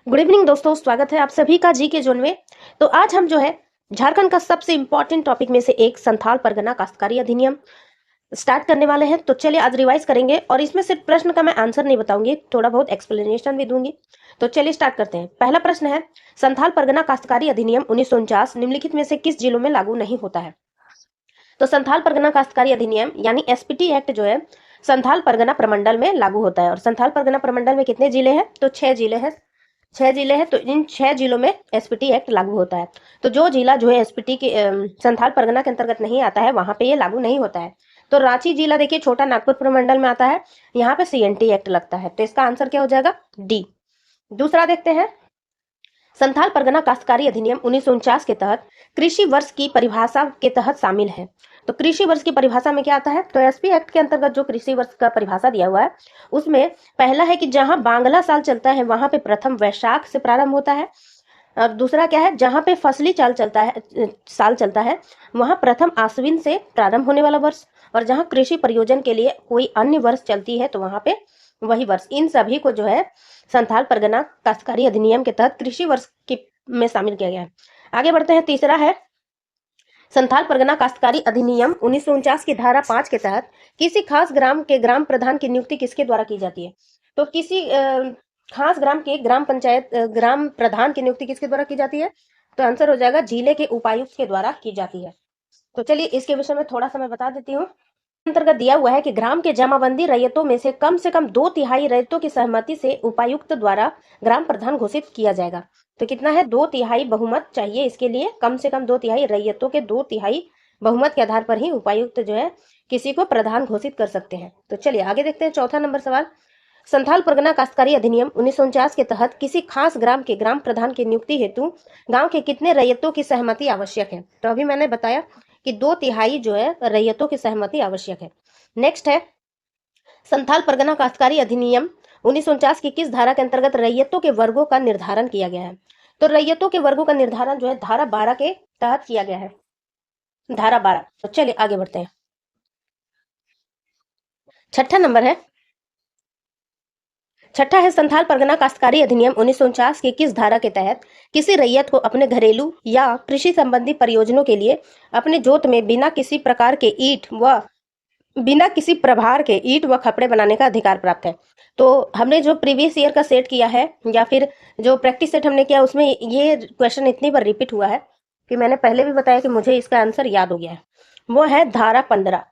Good evening दोस्तों, स्वागत है आप सभी का जी के जोन में। तो आज हम जो है झारखंड का सबसे इंपॉर्टेंट टॉपिक में से एक संथाल परगना काश्तकारी अधिनियम स्टार्ट करने वाले हैं। तो चलिए आज रिवाइज करेंगे और इसमें सिर्फ प्रश्न का मैं आंसर नहीं बताऊंगी, थोड़ा बहुत एक्सप्लेनेशन भी दूंगी। तो चलिए स्टार्ट करते हैं। पहला प्रश्न है, संथाल परगना काश्तकारी अधिनियम 1949 निम्नलिखित में से किस जिलों में लागू नहीं होता है? तो संथाल परगना काश्तकारी अधिनियम यानी एसपीटी एक्ट जो है संथाल परगना प्रमंडल में लागू होता है। और संथाल परगना प्रमंडल में कितने जिले हैं? तो 6 जिले हैं। 6 जिले हैं, तो इन 6 जिलों में एसपीटी एक्ट लागू होता है। तो जो जिला जो है एसपीटी के संथाल परगना के अंतर्गत नहीं आता है वहां पे ये लागू नहीं होता है। तो रांची जिला देखिए छोटा नागपुर प्रमंडल में आता है, यहाँ पे सीएनटी एक्ट लगता है। तो इसका आंसर क्या हो जाएगा? डी। दूसरा देखते हैं, संथाल परगना काश्तकारी अधिनियम 1949 के तहत कृषि वर्ष की परिभाषा के तहत शामिल है। तो कृषि वर्ष की परिभाषा में क्या आता है? तो एसपी एक्ट के अंतर्गत जो कृषि वर्ष का परिभाषा दिया हुआ है उसमें पहला है कि जहां बांग्ला साल चलता है वहां पे प्रथम वैशाख से प्रारंभ होता है। और दूसरा क्या है? जहां पे फसली साल चलता है वहां प्रथम आश्विन से प्रारंभ होने वाला वर्ष। और जहां कृषि प्रयोजन के लिए कोई अन्य वर्ष चलती है तो वहां पे वही वर्ष। इन सभी को जो है संथाल परगना काश्तकारी अधिनियम के तहत कृषि वर्ष की में शामिल किया गया है। आगे बढ़ते हैं। तीसरा है, संथाल परगना काश्तकारी अधिनियम 1949 की धारा 5 के तहत किसी खास ग्राम के ग्राम प्रधान की नियुक्ति किसके द्वारा की जाती है? तो किसी खास ग्राम के ग्राम प्रधान की नियुक्ति किसके द्वारा की जाती है? तो आंसर हो जाएगा जिले के उपायुक्त के द्वारा की जाती है। तो चलिए इसके विषय में थोड़ा सा मैं बता देती हूँ। अंतर्गत दिया हुआ है कि ग्राम के जमाबंदी रैयतों में से कम 2/3 रैयतों की सहमति से उपायुक्त द्वारा ग्राम प्रधान घोषित किया जाएगा। तो कितना है? 2/3 बहुमत चाहिए इसके लिए। कम से कम 2/3 रैयतों के 2/3 बहुमत के आधार पर ही उपायुक्त जो है किसी को प्रधान घोषित कर सकते हैं। तो चलिए आगे देखते हैं। चौथा नंबर सवाल, संथाल परगना काश्तकारी अधिनियम 1949 के तहत किसी खास ग्राम के ग्राम प्रधान की नियुक्ति हेतु गांव के कितने रैयतों की सहमति आवश्यक है? तो अभी मैंने बताया कि 2/3 जो है रैयतों की सहमति आवश्यक है। नेक्स्ट है, संथाल परगना काश्तकारी अधिनियम 1949 की किस धारा के अंतर्गत रैयतों के वर्गों का निर्धारण किया गया है? तो रैयतों के वर्गों का निर्धारण जो है धारा 12 के तहत किया गया है। धारा 12। तो चलिए आगे बढ़ते हैं। छठा नंबर है, छठा है, संथाल परगना काश्तकारी अधिनियम 1949 की किस धारा के तहत किसी रैयत को अपने घरेलू या कृषि संबंधी परियोजनों के लिए अपने जोत में बिना किसी प्रभार के ईंट व खपड़े बनाने का अधिकार प्राप्त है? तो हमने जो प्रीवियस ईयर का सेट किया है या फिर जो प्रैक्टिस सेट हमने किया उसमें ये क्वेश्चन इतनी बार रिपीट हुआ है कि मैंने पहले भी बताया कि मुझे इसका आंसर याद हो गया है। वो है धारा 15।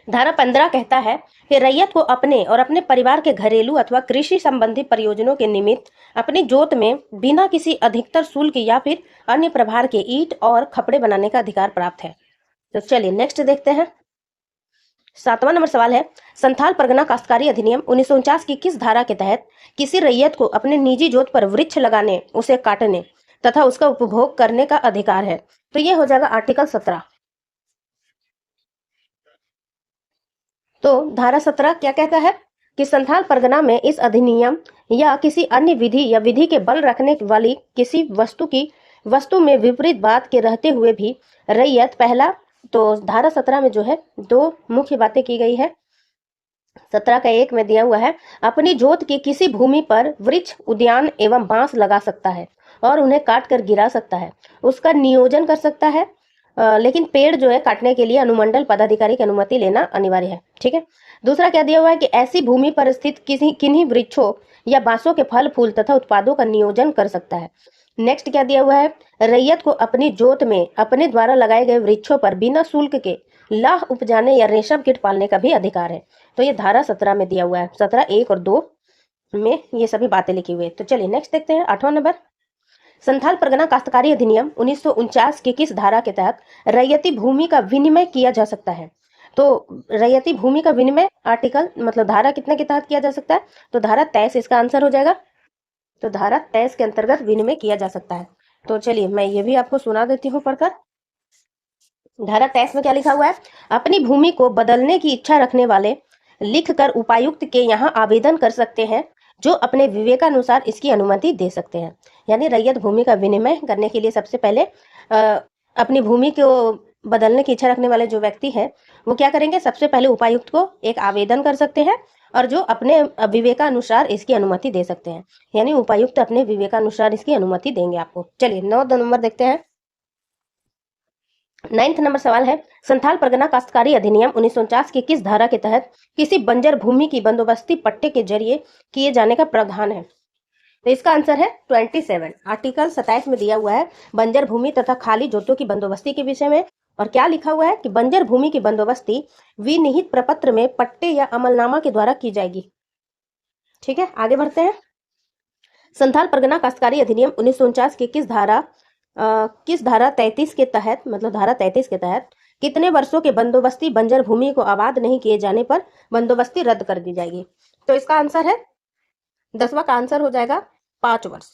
धारा 15 कहता है कि रैयत को अपने और अपने परिवार के घरेलू अथवा कृषि संबंधी परियोजनों के निमित्त अपनी जोत में बिना किसी अधिकतर शुल्क या फिर अन्य प्रभार के ईंट और खपड़े बनाने का अधिकार प्राप्त है। तो चलिए नेक्स्ट देखते हैं। 7वां नंबर सवाल है, संथाल परगना काश्तकारी अधिनियम 1949 की किस धारा के तहत किसी रैयत को अपने निजी जोत पर वृक्ष लगाने, उसे काटने तथा उसका उपभोग करने का अधिकार है? तो ये हो जाएगा आर्टिकल 17। तो धारा 17 क्या कहता है कि संथाल परगना में इस अधिनियम या किसी अन्य विधि या विधि के बल रखने वाली किसी वस्तु में विपरीत बात के रहते हुए भी रैयत पहला। तो धारा 17 में जो है 2 मुख्य बातें की गई है। 17 का 1 में दिया हुआ है, अपनी जोत की किसी भूमि पर वृक्ष, उद्यान एवं बांस लगा सकता है और उन्हें काट कर गिरा सकता है, उसका नियोजन कर सकता है। लेकिन पेड़ जो है काटने के लिए अनुमंडल पदाधिकारी की अनुमति लेना अनिवार्य है। ठीक है। दूसरा क्या दिया हुआ है कि ऐसी भूमि पर स्थित किन्हीं वृक्षों या बांसों के फल फूल तथा उत्पादों का नियोजन कर सकता है। नेक्स्ट क्या दिया हुआ है, रैयत को अपनी जोत में अपने द्वारा लगाए गए वृक्षों पर बिना शुल्क के लाह उपजाने या रेशम कीट पालने का भी अधिकार है। तो ये धारा 17 में दिया हुआ है। 17 1 और 2 में ये सभी बातें लिखी हुई है। तो चलिए नेक्स्ट देखते हैं। 8वां नंबर, संथाल परगना काश्तकारी अधिनियम 1949 की किस धारा के तहत रैयती भूमि का विनिमय किया जा सकता है? तो रैयती भूमि का विनिमय आर्टिकल मतलब धारा कितने के तहत किया जा सकता है? तो धारा 23 इसका आंसर हो जाएगा। तो धारा 23 के अंतर्गत विनिमय किया जा सकता है। तो चलिए मैं ये भी आपको सुना देती हूँ पढ़कर। धारा 23 में क्या लिखा हुआ है, अपनी भूमि को बदलने की इच्छा रखने वाले लिखकर उपायुक्त के यहाँ आवेदन कर सकते हैं, जो अपने विवेकानुसार इसकी अनुमति दे सकते हैं। यानी रैयत भूमि का विनिमय करने के लिए सबसे पहले अपनी भूमि को बदलने की इच्छा रखने वाले जो व्यक्ति है वो क्या करेंगे, सबसे पहले उपायुक्त को एक आवेदन कर सकते हैं और जो अपने विवेकानुसार इसकी अनुमति दे सकते हैं, यानी उपायुक्त अपने विवेकानुसार इसकी अनुमति देंगे आपको। चलिए 9 नंबर देखते हैं। 9th नंबर सवाल है, संथाल परगना काश्तकारी अधिनियम 1949 की किस धारा के तहत किसी बंजर भूमि की बंदोबस्ती पट्टे के जरिए किए जाने का प्रावधान है? तो इसका आंसर है 27, आर्टिकल 27 में दिया हुआ है बंजर भूमि तथा खाली जोतों की बंदोबस्ती के विषय में। और क्या लिखा हुआ है कि बंजर भूमि की बंदोबस्ती विनिहित प्रपत्र में पट्टे या अमलनामा के द्वारा की जाएगी। ठीक है, आगे बढ़ते हैं। संथाल परगना काश्तकारी अधिनियम 1949 की किस धारा 33 के तहत, मतलब धारा 33 के तहत कितने वर्षों के बंदोबस्ती बंजर भूमि को आबाद नहीं किए जाने पर बंदोबस्ती रद्द कर दी जाएगी? तो इसका आंसर है 10वां का आंसर हो जाएगा 5 वर्ष।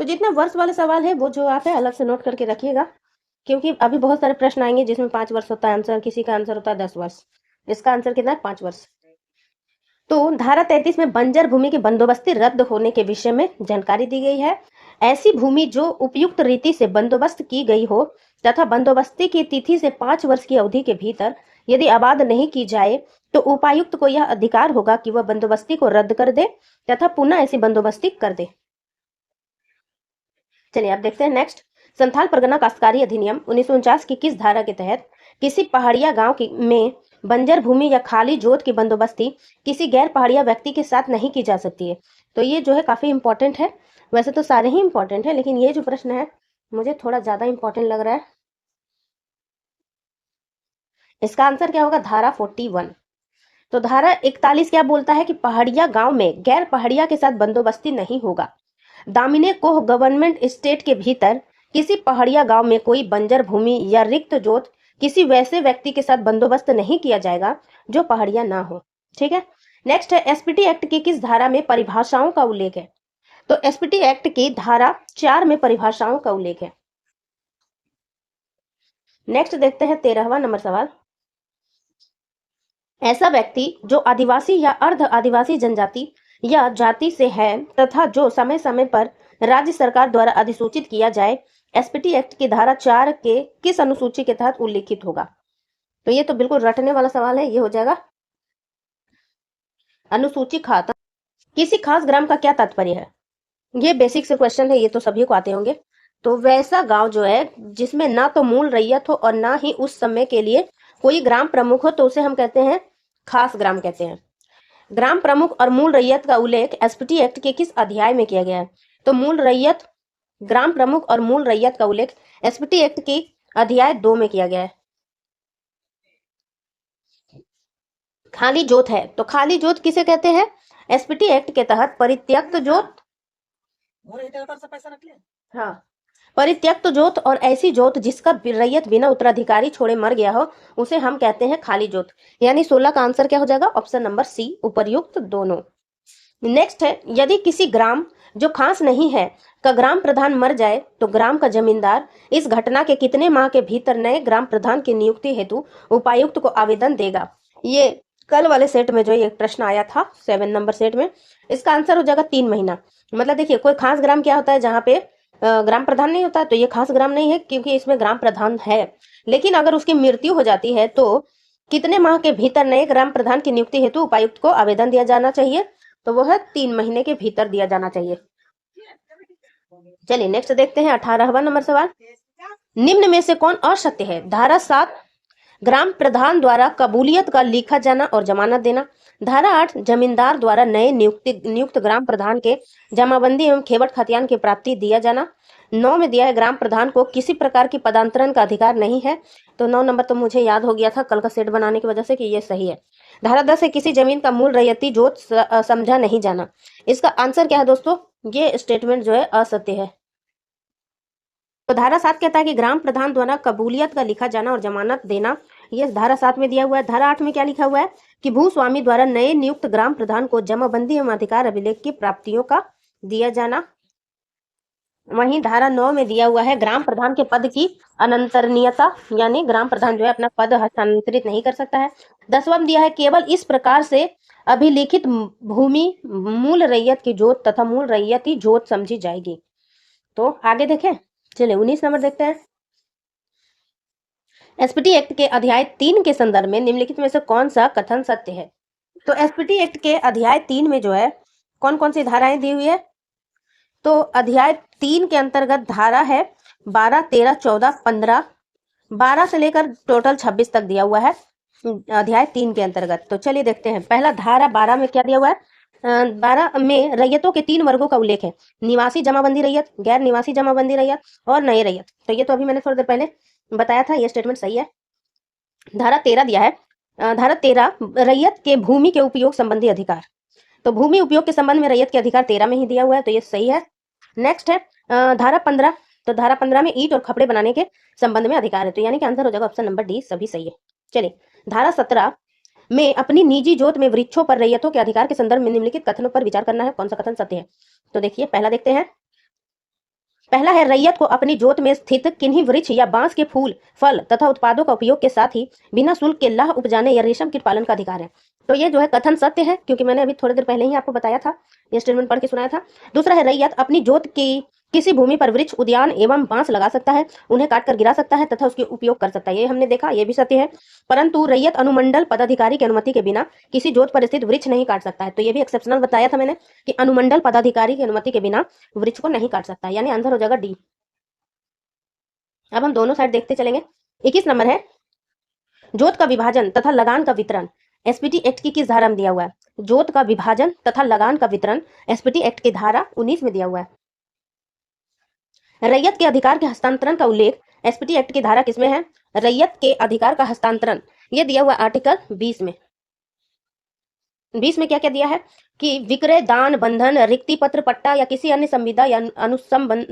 तो जितने वर्ष वाले सवाल है वो जो आप है अलग से नोट करके रखिएगा, क्योंकि अभी बहुत सारे प्रश्न आएंगे जिसमें 5 वर्ष होता है आंसर, किसी का आंसर होता है 10 वर्ष। इसका आंसर कितना है? 5 वर्ष। तो धारा 33 में बंजर भूमि की बंदोबस्ती रद्द होने के विषय में जानकारी दी गई है। ऐसी भूमि जो उपयुक्त रीति से बंदोबस्त की गई हो तथा बंदोबस्ती की तिथि से 5 वर्ष की अवधि के भीतर यदि आबाद नहीं की जाए तो उपायुक्त को यह अधिकार होगा कि वह बंदोबस्ती को रद्द कर दे तथा पुनः ऐसी बंदोबस्ती कर दे। चलिए अब देखते हैं नेक्स्ट। संथाल परगना काश्तकारी अधिनियम 1949 की किस धारा के तहत किसी पहाड़िया गांव में बंजर भूमि या खाली जोत की बंदोबस्ती किसी गैर पहाड़िया व्यक्ति के साथ नहीं की जा सकती है? तो ये जो है काफी इंपॉर्टेंट है, वैसे तो सारे ही इंपॉर्टेंट है लेकिन ये जो प्रश्न है मुझे थोड़ा ज्यादा इंपॉर्टेंट लग रहा है। इसका आंसर क्या होगा? धारा 41। तो धारा 41 क्या बोलता है कि पहाड़िया गांव में गैर पहाड़िया के साथ बंदोबस्ती नहीं होगा। दामिने कोह गवर्नमेंट स्टेट के भीतर किसी पहाड़िया गांव में कोई बंजर भूमि या रिक्त जोत किसी वैसे व्यक्ति के साथ बंदोबस्त नहीं किया जाएगा जो पहाड़िया ना हो। ठीक है, नेक्स्ट है एसपीटी एक्ट की किस धारा में परिभाषाओं का उल्लेख है? तो एसपीटी एक्ट की धारा 4 में परिभाषाओं का उल्लेख है। नेक्स्ट देखते हैं 13वां नंबर सवाल। ऐसा व्यक्ति जो आदिवासी या अर्ध आदिवासी जनजाति या जाति से है तथा जो समय समय पर राज्य सरकार द्वारा अधिसूचित किया जाए, एसपीटी एक्ट की धारा 4 के किस अनुसूची के तहत उल्लेखित होगा? तो ये तो बिल्कुल रटने वाला सवाल है, ये हो जाएगा अनुसूची खाता। किसी खास ग्राम का क्या तात्पर्य है? ये बेसिक से क्वेश्चन है, ये तो सभी को आते होंगे। तो वैसा गांव जो है जिसमें ना तो मूल रैयत हो और ना ही उस समय के लिए कोई ग्राम प्रमुख हो, तो उसे हम कहते हैं खास ग्राम कहते हैं। ग्राम प्रमुख और मूल रैयत का उल्लेख एसपीटी एक्ट के किस अध्याय में किया गया है? तो मूल रैयत, ग्राम प्रमुख और मूल रैयत का उल्लेख एसपीटी एक्ट के अध्याय 2 में किया गया है। खाली जोत है, तो खाली जोत किसे कहते हैं? एसपीटी एक्ट के तहत परित्यक्त जोत, हाँ, परित्यक्त जोत और ऐसी जोत जिसका रैयत बिना उत्तराधिकारी छोड़े मर गया हो उसे हम कहते हैं खाली जोत। यानी 16 का आंसर क्या हो जाएगा? ऑप्शन नंबर सी, उपर्युक्त दोनों। नेक्स्ट है, यदि किसी ग्राम जो खास नहीं है का ग्राम प्रधान मर जाए तो ग्राम का जमींदार इस घटना के कितने माह के भीतर नए ग्राम प्रधान की नियुक्ति हेतु उपायुक्त को आवेदन देगा? ये कल वाले सेट में जो ये प्रश्न आया था 7 नंबर सेट में, इसका आंसर हो जाएगा 3 महीना। मतलब देखिए, कोई खास ग्राम क्या होता है जहाँ पे ग्राम प्रधान नहीं होता, तो ये खास ग्राम नहीं है क्योंकि इसमें ग्राम प्रधान है। लेकिन अगर उसकी मृत्यु हो जाती है तो कितने माह के भीतर नए ग्राम प्रधान की नियुक्ति हेतु उपायुक्त को आवेदन दिया जाना चाहिए? तो वह 3 महीने के भीतर दिया जाना चाहिए। चलिए नेक्स्ट देखते हैं 18वां नंबर सवाल। निम्न में से कौन असत्य है? धारा 7 ग्राम प्रधान द्वारा कबूलियत का लिखा जाना और जमानत देना। धारा 8 जमींदार द्वारा नए नियुक्त ग्राम प्रधान के जमाबंदी एवं खेवट खतियान की प्राप्ति दिया जाना। 9 में दिया है ग्राम प्रधान को किसी प्रकार की पदांतरण का अधिकार नहीं है। तो 9 नंबर तो मुझे याद हो गया था कल का सेट बनाने की वजह से कि ये सही है। धारा 10 है किसी जमीन का मूल रैयती जोत समझा नहीं जाना। इसका आंसर क्या है दोस्तों? ये स्टेटमेंट जो है असत्य है। तो धारा 7 कहता है कि ग्राम प्रधान द्वारा कबूलियत का लिखा जाना और जमानत देना, ये धारा 7 में दिया हुआ है। धारा 8 में क्या लिखा हुआ है कि भूस्वामी द्वारा नए नियुक्त ग्राम प्रधान को जमाबंदी एवं अधिकार अभिलेख की प्राप्तियों का दिया जाना। वहीं धारा 9 में दिया हुआ है ग्राम प्रधान के पद की अनंतरणीयता, यानी ग्राम प्रधान जो है अपना पद हस्तांतरित नहीं कर सकता है। 10वां में दिया है केवल इस प्रकार से अभिलिखित भूमि मूल रैयत की जोत तथा मूल रैयती जोत समझी जाएगी। तो आगे देखें, चलिए 19 नंबर देखते हैं। एसपीटी एक्ट के अध्याय 3 के संदर्भ में निम्नलिखित में से कौन सा कथन सत्य है? तो एसपीटी एक्ट के अध्याय 3 में जो है कौन कौन सी धाराएं दी हुई है, तो अध्याय 3 के अंतर्गत धारा है 12, 13, 14, 15, 12 से लेकर टोटल 26 तक दिया हुआ है अध्याय 3 के अंतर्गत। तो चलिए देखते हैं। पहला धारा 12 में क्या दिया हुआ है, 12 में रैयतों के 3 वर्गों का उल्लेख है, निवासी जमाबंदी रैयत, गैर निवासी जमाबंदी रैयत और नए रैयत। तो ये तो अभी मैंने थोड़ी देर पहले बताया था, ये स्टेटमेंट सही है। धारा 13 दिया है, धारा 13 रैयत के भूमि के उपयोग संबंधी अधिकार। तो भूमि उपयोग के संबंध में रैयत के अधिकार 13 में ही दिया हुआ है, तो ये सही है। नेक्स्ट है धारा 15। तो धारा 15 में ईंट और खपड़े बनाने के संबंध में अधिकार है, तो यानी कि आंसर हो जाएगा ऑप्शन नंबर डी, सभी सही है। चलिए धारा 17 में अपनी निजी जोत में वृक्षों पर रैयतों के अधिकार के संदर्भ में निम्नलिखित कथनों पर विचार करना है, कौन सा कथन सत्य है। तो देखिए पहला देखते हैं। पहला है, रैयत को अपनी जोत में स्थित किन्हीं वृक्ष या बांस के फूल, फल तथा उत्पादों का उपयोग के साथ ही बिना शुल्क के लाह उपजाने या रेशम कीट पालन का अधिकार है। तो ये जो है कथन सत्य है, क्योंकि मैंने अभी थोड़ी देर पहले ही आपको बताया था, ये स्टेटमेंट पढ़ के सुनाया था। दूसरा है, रैयत अपनी जोत की किसी भूमि पर वृक्ष, उद्यान एवं बांस लगा सकता है, उन्हें काटकर गिरा सकता है तथा उसके उपयोग कर सकता है, ये हमने देखा, ये भी सत्य है। परंतु रैयत अनुमंडल पदाधिकारी की अनुमति के बिना किसी जोत पर स्थित वृक्ष नहीं काट सकता है, तो ये भी एक्सेप्शनल बताया था मैंने कि अनुमंडल पदाधिकारी की अनुमति के बिना वृक्ष को नहीं काट सकता, यानी आंसर हो जाएगा डी। अब हम दोनों साइड देखते चलेंगे। 21 नंबर है, जोत का विभाजन तथा लगान का वितरण एसपीटी एक्ट की किस धारा में दिया हुआ है। जोत का विभाजन तथा लगान का वितरण एसपीटी एक्ट की धारा 19 में दिया हुआ है। रैयत के अधिकार के हस्तांतरण का उल्लेख एसपीटी एक्ट की धारा किसमें है, रैयत के अधिकार का हस्तांतरण ये दिया हुआ आर्टिकल 20 में। 20 में क्या क्या दिया है कि विक्रय, दान, बंधन, रिक्ति पत्र, पट्टा या किसी अन्य संविदा या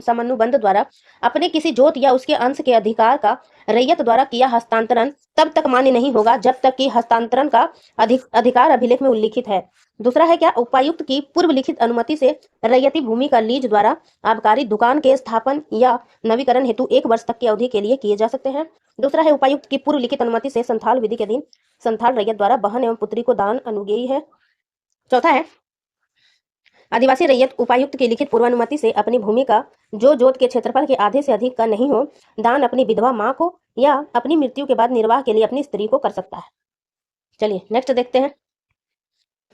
समनुबंध द्वारा अपने किसी जोत या उसके अंश के अधिकार का रैयत द्वारा किया हस्तांतरण तब तक मान्य नहीं होगा जब तक कि हस्तांतरण का अधिकार अभिलेख में उल्लिखित है। दूसरा है क्या, उपायुक्त की पूर्व लिखित अनुमति से रैयती भूमि का लीज द्वारा आबकारी दुकान के स्थापन या नवीकरण हेतु 1 वर्ष तक की अवधि के लिए किए जा सकते हैं। दूसरा है, उपायुक्त की पूर्व लिखित अनुमति से संथाल विधि के अधीन संथाल रैयत द्वारा बहन एवं पुत्री को दान अनुग्रही है। चौथा है, आदिवासी रैयत उपायुक्त की लिखित पूर्वानुमति से अपनी भूमि का जो जोत के क्षेत्रफल के आधे से अधिक का नहीं हो, दान अपनी विधवा मां को या अपनी मृत्यु के बाद निर्वाह के लिए अपनी स्त्री को कर सकता है। चलिए नेक्स्ट देखते हैं।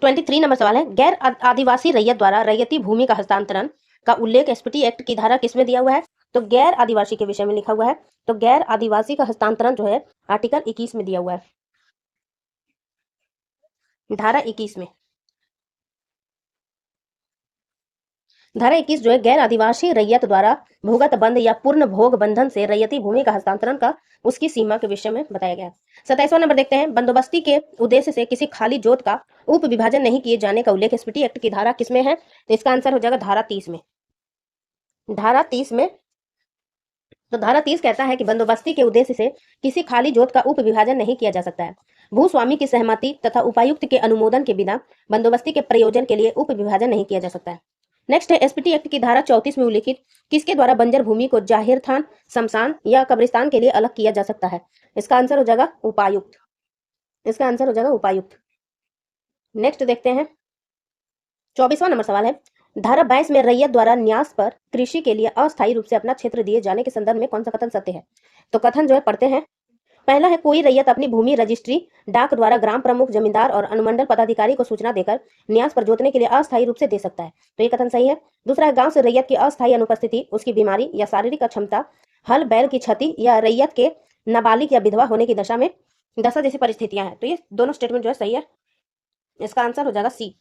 23 नंबर सवाल है, गैर आदिवासी रैयत द्वारा रैयती भूमि का हस्तांतरण का उल्लेख एसपीटी एक्ट की धारा किसमें दिया हुआ है, तो गैर आदिवासी के विषय में लिखा हुआ है। तो गैर आदिवासी का हस्तांतरण जो है आर्टिकल 21 में दिया हुआ है, धारा 21 में। धारा 21 जो है, गैर आदिवासी रैयत द्वारा भूगत बंध या पूर्ण भोग बंधन से रैयती भूमि का हस्तांतरण का उसकी सीमा के विषय में बताया गया है। 27वां नंबर देखते हैं, बंदोबस्ती के उद्देश्य से किसी खाली जोत का उप विभाजन नहीं किए जाने का उल्लेख एसपीटी एक्ट की धारा किसमें है, तो इसका आंसर हो जाएगा धारा 30 में। धारा 30 में, तो धारा 30 कहता है कि बंदोबस्ती के उद्देश्य से किसी खाली जोत का उप विभाजन नहीं किया जा सकता है। भूस्वामी की सहमति तथा उपायुक्त के अनुमोदन के बिना बंदोबस्ती के प्रयोजन के लिए उप विभाजन नहीं किया जा सकता है। नेक्स्ट है, एसपीटी एक्ट की धारा 34 में उल्लिखित किसके द्वारा बंजर भूमि को जाहिर थान, शमशान या कब्रिस्तान के लिए अलग किया जा सकता है, इसका आंसर हो जाएगा उपायुक्त। इसका आंसर हो जाएगा उपायुक्त। नेक्स्ट देखते हैं। 24वां नंबर सवाल है, धारा 22 में रैयत द्वारा न्यास पर कृषि के लिए अस्थायी रूप से अपना क्षेत्र दिए जाने के संदर्भ में कौन सा कथन सत्य है। तो कथन जो है पढ़ते हैं। पहला है, कोई रैयत अपनी भूमि रजिस्ट्री डाक द्वारा ग्राम प्रमुख, जमींदार और अनुमंडल पदाधिकारी को सूचना देकर न्यास पर जोतने के लिए अस्थायी रूप से दे सकता है, तो ये कथन सही है। दूसरा है, गांव से रैयत की अस्थायी अनुपस्थिति उसकी बीमारी या शारीरिक अक्षमता, हल बैल की क्षति या रैयत के नाबालिग या विधवा होने की दशा जैसी परिस्थितियां हैं, तो ये दोनों स्टेटमेंट जो है सही है, इसका आंसर हो जाएगा सी।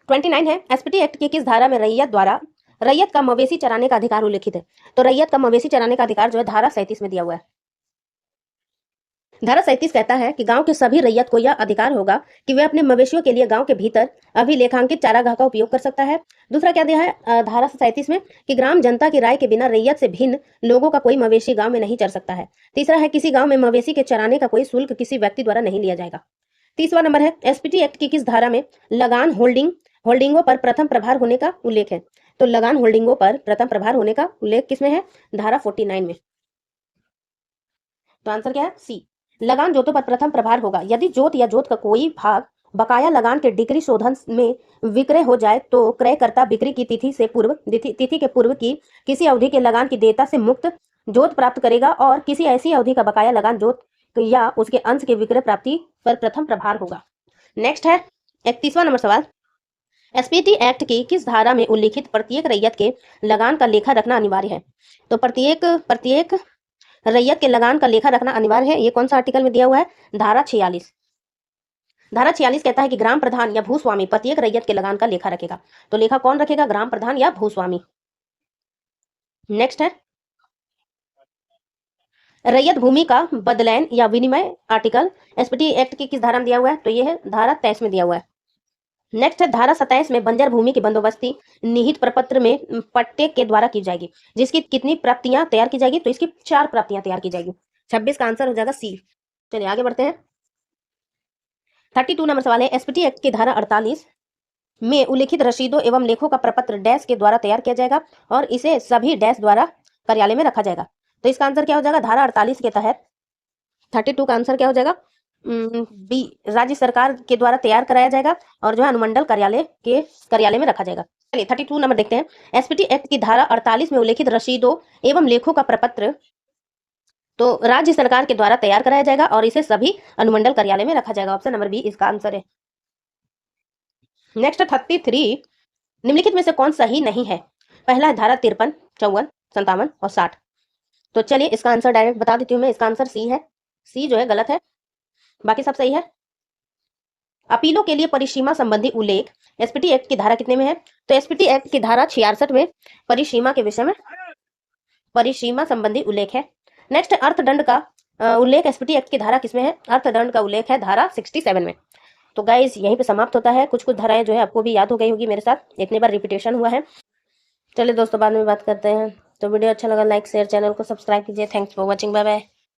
29 है, एसपीटी एक्ट की किस धारा में रैयत द्वारा रैयत का मवेशी चराने का अधिकार उल्लिखित है, तो रैयत का मवेशी चराने का अधिकार जो है धारा 37 में दिया हुआ है। धारा 37 कहता है कि गांव के सभी रैयत को यह अधिकार होगा कि वे अपने मवेशियों के लिए गांव के भीतर अभिलेखांकित चारागाह का उपयोग कर सकता है। दूसरा क्या दिया है धारा 37 में कि ग्राम जनता की राय के बिना रैयत से भिन्न लोगों का कोई मवेशी गांव में नहीं चर सकता है। तीसरा है, किसी गांव में मवेशी के चराने का कोई शुल्क किसी व्यक्ति द्वारा नहीं लिया जाएगा। 30वां नंबर है, एसपीटी एक्ट की किस धारा में लगान होल्डिंगों पर प्रथम प्रभार होने का उल्लेख है, तो लगान होल्डिंगों पर प्रथम प्रभार होने का उल्लेख किसमें है, धारा 49 में। तो आंसर क्या है, सी। लगान जोतों पर प्रथम प्रभार होगा यदि जोत या जोत का कोई भाग बकाया लगान के डिक्री शोधन में विक्रय हो जाए, तो क्रयकर्ता बिक्री की तिथि के पूर्व की किसी अवधि के लगान की देयता से मुक्त जोत प्राप्त करेगा और किसी ऐसी अवधि का बकाया लगान जोत या उसके अंश के विक्रय प्राप्ति पर प्रथम प्रभार होगा। नेक्स्ट है 31वां नंबर सवाल, एसपीटी एक्ट की किस धारा में उल्लिखित प्रत्येक रैयत के लगान का लेखा रखना अनिवार्य है? तो प्रत्येक रैयत के लगान का लेखा रखना अनिवार्य है। ये कौन सा आर्टिकल में दिया हुआ है? धारा 46। धारा 46 कहता है कि ग्राम प्रधान या भूस्वामी प्रत्येक रैयत के लगान का लेखा रखेगा। तो लेखा कौन रखेगा? ग्राम प्रधान या भूस्वामी। नेक्स्ट है रैयत भूमि का बदलैन या विनिमय आर्टिकल एसपीटी एक्ट की किस धारा में दिया हुआ है? तो ये है धारा 23 में दिया हुआ है। नेक्स्ट है धारा 27 में बंजर भूमि की बंदोबस्ती निहित प्रपत्र में पट्टे के द्वारा की जाएगी, जिसकी कितनी प्राप्तियां तैयार की जाएगी? तो इसकी 4 प्राप्तियां तैयार की जाएगी। 26 का आंसर हो जाएगा सी। चलिए आगे बढ़ते हैं। 32 नंबर सवाल है, एसपीटी एक्ट की धारा 48 में उल्लिखित रसीदों एवं लेखों का प्रपत्र डैश के द्वारा तैयार किया जाएगा और इसे सभी डैश द्वारा कार्यालय में रखा जाएगा। तो इसका आंसर क्या हो जाएगा? धारा 48 के तहत 32 का आंसर क्या हो जाएगा? बी, राज्य सरकार के द्वारा तैयार कराया जाएगा और जो है अनुमंडल कार्यालय में रखा जाएगा। चलिए 32 नंबर देखते हैं। एसपीटी एक्ट की धारा 48 में उल्लिखित रसीदों एवं लेखों का प्रपत्र तो राज्य सरकार के द्वारा तैयार कराया जाएगा और इसे सभी अनुमंडल कार्यालय में रखा जाएगा। ऑप्शन नंबर बी इसका आंसर है। नेक्स्ट 33, निम्नलिखित में से कौन सही नहीं है? पहला है धारा 53, 54, 57 और 60। तो चलिए इसका आंसर डायरेक्ट बता देती हूँ मैं। इसका आंसर सी है। सी जो है गलत है, बाकी सब सही है। अपीलों के लिए परिसीमा संबंधी उल्लेख एसपीटी एक्ट की धारा कितने में है? तो एसपीटी एक्ट की धारा 66 में परिसीमा के विषय में परिसीमा संबंधी उल्लेख है। नेक्स्ट अर्थदंड का उल्लेख एसपीटी एक्ट की धारा किसमें है? अर्थदंड का उल्लेख है धारा 67 में। तो गाइस यहीं पे समाप्त होता है। कुछ धाराएं जो है आपको भी याद हो गई होगी मेरे साथ, इतने बार रिपीटेशन हुआ है। चलिए दोस्तों बाद में बात करते हैं। तो वीडियो अच्छा लगा लाइक शेयर, चैनल को सब्सक्राइब कीजिए। Thanks for watching, bye bye.